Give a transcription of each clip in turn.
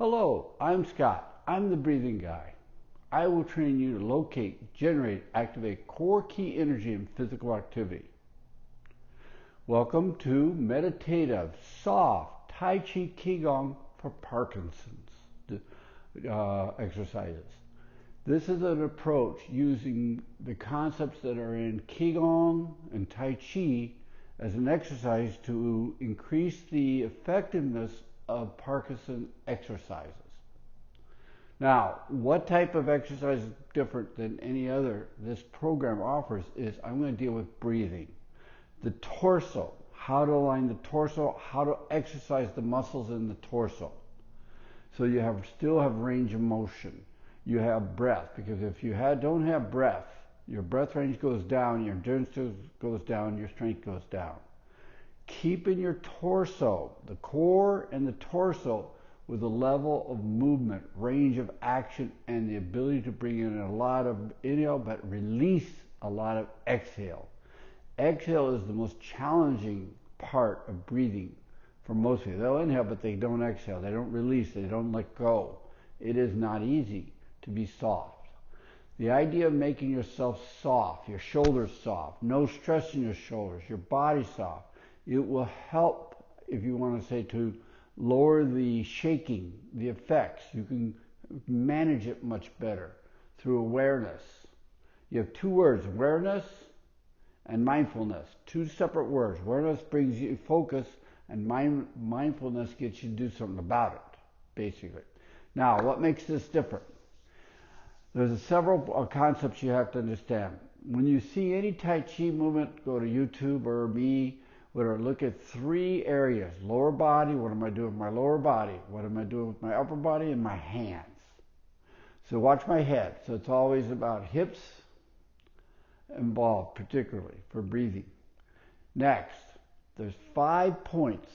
Hello, I'm Scott. I'm the breathing guy. I will train you to locate, generate, activate core key energy in physical activity. Welcome to Meditative, soft Tai Chi Gong for Parkinson's exercises. This is an approach using the concepts that are in Qigong and Tai Chi as an exercise to increase the effectiveness of Parkinson exercises. Now, what type of exercise is different than any other this program offers is I'm going to deal with breathing. The torso, how to align the torso, how to exercise the muscles in the torso. So you still have range of motion. You have breath, because if you don't have breath, your breath range goes down, your endurance goes down, your strength goes down. Keeping your torso, the core and the torso, with a level of movement, range of action, and the ability to bring in a lot of inhale but release a lot of exhale. Exhale is the most challenging part of breathing for most people. They'll inhale but they don't exhale, they don't release, they don't let go. It is not easy to be soft. The idea of making yourself soft, your shoulders soft, no stress in your shoulders, your body soft, it will help, if you want to say, to lower the shaking, the effects. You can manage it much better through awareness. You have two words, awareness and mindfulness, two separate words. Awareness brings you focus, and mindfulness gets you to do something about it, basically. Now, what makes this different? There's several concepts you have to understand. When you see any Tai Chi movement, go to YouTube or me, or look at three areas. Lower body, what am I doing with my lower body? What am I doing with my upper body and my hands? So watch my head. So it's always about hips involved, particularly for breathing. Next, there's 5 points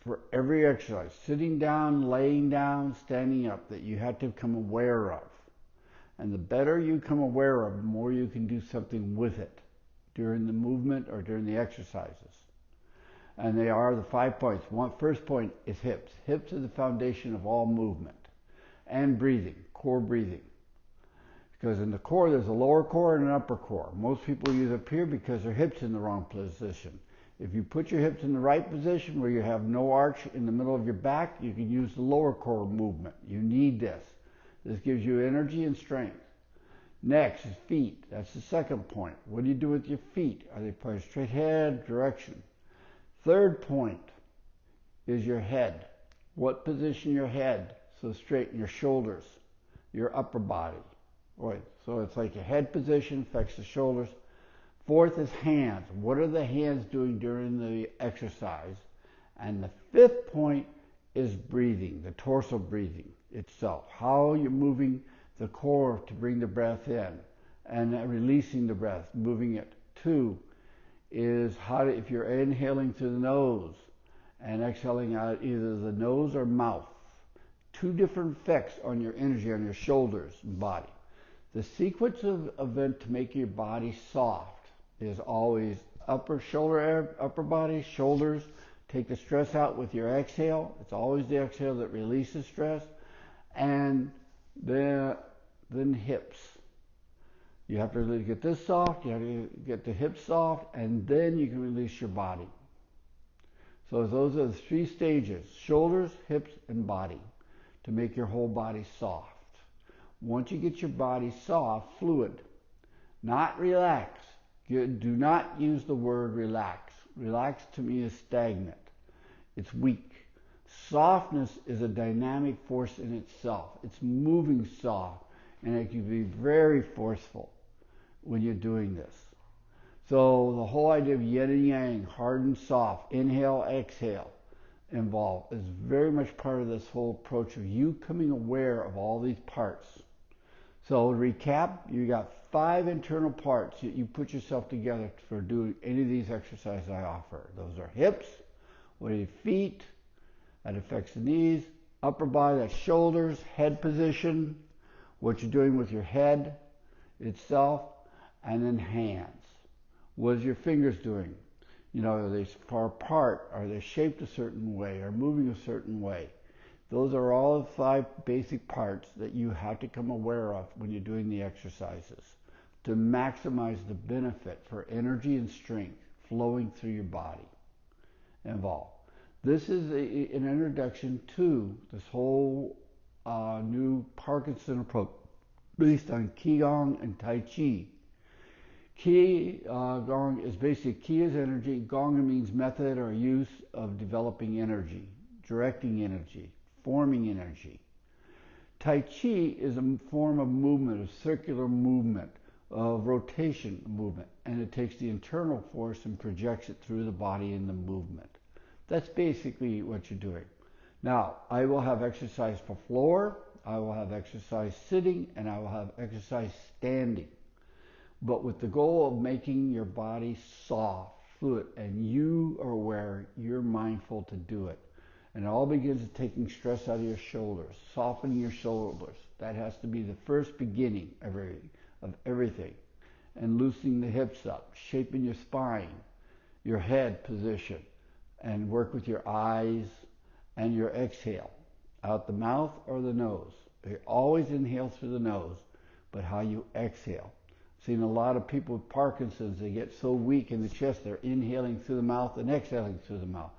for every exercise. Sitting down, laying down, standing up, that you have to become aware of. And the better you become aware of, the more you can do something with it during the movement or during the exercises. And they are the 5 points. First point is hips. Hips are the foundation of all movement and breathing, core breathing. Because in the core, there's a lower core and an upper core. Most people use up here because their hips in the wrong position. If you put your hips in the right position where you have no arch in the middle of your back, you can use the lower core movement. You need this. This gives you energy and strength. Next is feet. That's the second point. What do you do with your feet? Are they pointed straight ahead, direction? Third point is your head. What position your head? So straighten your shoulders, your upper body. Right. So it's like a head position affects the shoulders. Fourth is hands. What are the hands doing during the exercise? And the fifth point is breathing, the torso breathing itself. How you're moving the core to bring the breath in and releasing the breath, moving it. Two is if you're inhaling through the nose and exhaling out either the nose or mouth. Two different effects on your energy, on your shoulders and body. The sequence of event to make your body soft is always upper body, shoulders. Take the stress out with your exhale. It's always the exhale that releases stress. And then hips. You have to really get this soft, you have to get the hips soft, and then you can release your body. So those are the 3 stages, shoulders, hips, and body, to make your whole body soft. Once you get your body soft, fluid, not relax. Do not use the word relax. Relax to me is stagnant. It's weak. Softness is a dynamic force in itself. It's moving soft, and it can be very forceful when you're doing this. So the whole idea of yin and yang, hard and soft, inhale, exhale, involved, is very much part of this whole approach of you coming aware of all these parts. So to recap, you got 5 internal parts that you put yourself together for doing any of these exercises I offer. Those are hips, what are your feet, that affects the knees, upper body, that's shoulders, head position, what you're doing with your head itself, and then hands. What is your fingers doing? You know, are they far apart? Are they shaped a certain way? Or moving a certain way? Those are all the 5 basic parts that you have to come aware of when you're doing the exercises to maximize the benefit for energy and strength flowing through your body involved. This is an introduction to this whole new Parkinson approach based on Qigong and Tai Chi. Gong is basically Qi is energy. Gong means method or use of developing energy, directing energy, forming energy. Tai Chi is a form of movement, a circular movement, of rotation movement, and it takes the internal force and projects it through the body in the movement. That's basically what you're doing. Now, I will have exercise for floor, I will have exercise sitting, and I will have exercise standing. But with the goal of making your body soft, fluid, and you are aware, you're mindful to do it. And it all begins with taking stress out of your shoulders, softening your shoulders. That has to be the first beginning of everything. And loosening the hips up, shaping your spine, your head position, and work with your eyes and your exhale. Out the mouth or the nose. You always inhale through the nose, but how you exhale. I've seen a lot of people with Parkinson's, they get so weak in the chest, they're inhaling through the mouth and exhaling through the mouth.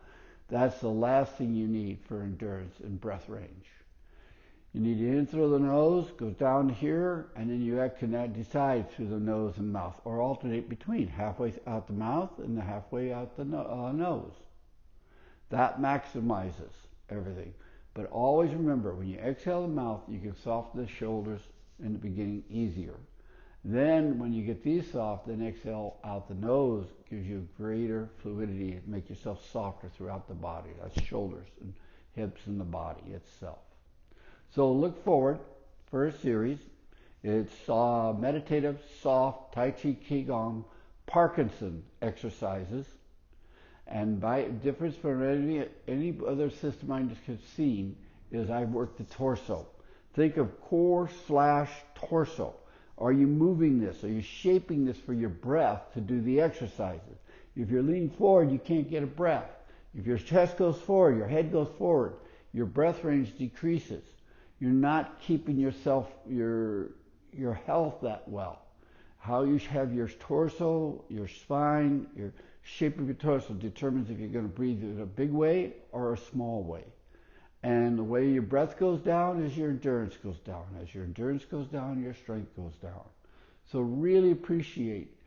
That's the last thing you need for endurance and breath range. You need to in through the nose, goes down here, and then you can decide through the nose and mouth, or alternate between, halfway out the mouth and halfway out the nose. That maximizes everything. But always remember, when you exhale the mouth, you can soften the shoulders in the beginning easier. Then, when you get these soft, then exhale out the nose, gives you greater fluidity and make yourself softer throughout the body. That's shoulders and hips and the body itself. So look forward for a series. It's meditative, soft, Tai Chi, Qigong, Parkinson exercises. And by difference from any other system I've seen is I've worked the torso. Think of core/torso. Are you moving this? Are you shaping this for your breath to do the exercises? If you're leaning forward, you can't get a breath. If your chest goes forward, your head goes forward, your breath range decreases. You're not keeping yourself, your health that well. How you have your torso, your spine, your shape of your torso determines if you're going to breathe in a big way or a small way. And the way your breath goes down is your endurance goes down. As your endurance goes down, your strength goes down. So really appreciate,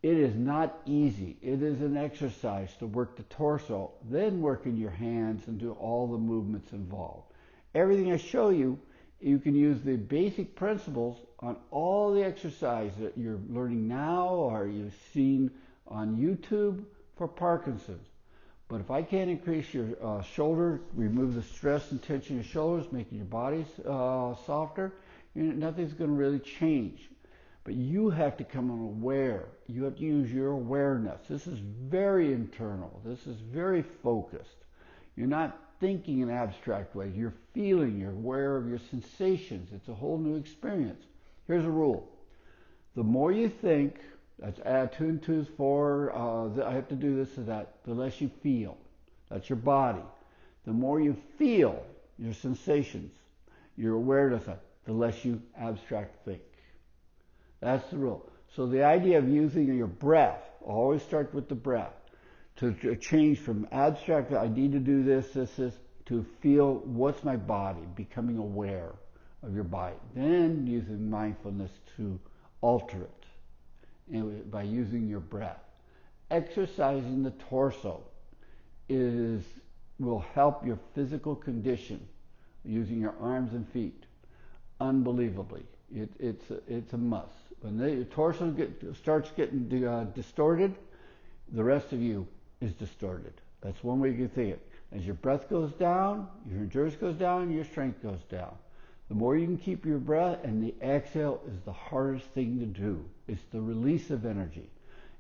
it is not easy. It is an exercise to work the torso, then work in your hands and do all the movements involved. Everything I show you, you can use the basic principles on all the exercise that you're learning now or you've seen on YouTube for Parkinson's. But if I can't increase your shoulder, remove the stress and tension in your shoulders, making your body softer, nothing's going to really change. But you have to come aware. You have to use your awareness. This is very internal. This is very focused. You're not thinking in abstract ways. You're feeling. You're aware of your sensations. It's a whole new experience. Here's a rule. The more you think, that's add 2 and 2 is 4, I have to do this or that, the less you feel. That's your body. The more you feel your sensations, your awareness, the less you abstract think. That's the rule. So the idea of using your breath, always start with the breath, to change from abstract, I need to do this, to feel what's my body, becoming aware of your body. Then using mindfulness to alter it. And by using your breath. Exercising the torso will help your physical condition using your arms and feet unbelievably. It's a must. When your torso starts getting distorted, the rest of you is distorted. That's one way you can think it. As your breath goes down, your endurance goes down, your strength goes down. The more you can keep your breath, and the exhale is the hardest thing to do. It's the release of energy.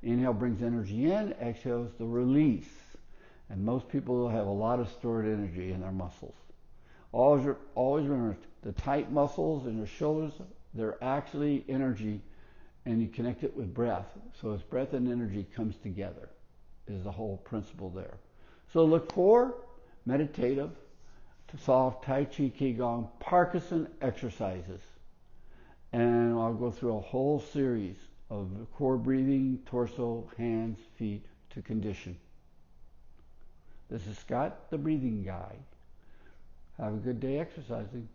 Inhale brings energy in, exhale is the release. And most people have a lot of stored energy in their muscles. Always remember, the tight muscles in your shoulders, they're actually energy, and you connect it with breath. So it's breath and energy comes together, is the whole principle there. So look for meditative, soft Tai Chi, Gong, Parkinson exercises. And I'll go through a whole series of core breathing, torso, hands, feet to condition. This is Scott, the breathing guy. Have a good day exercising.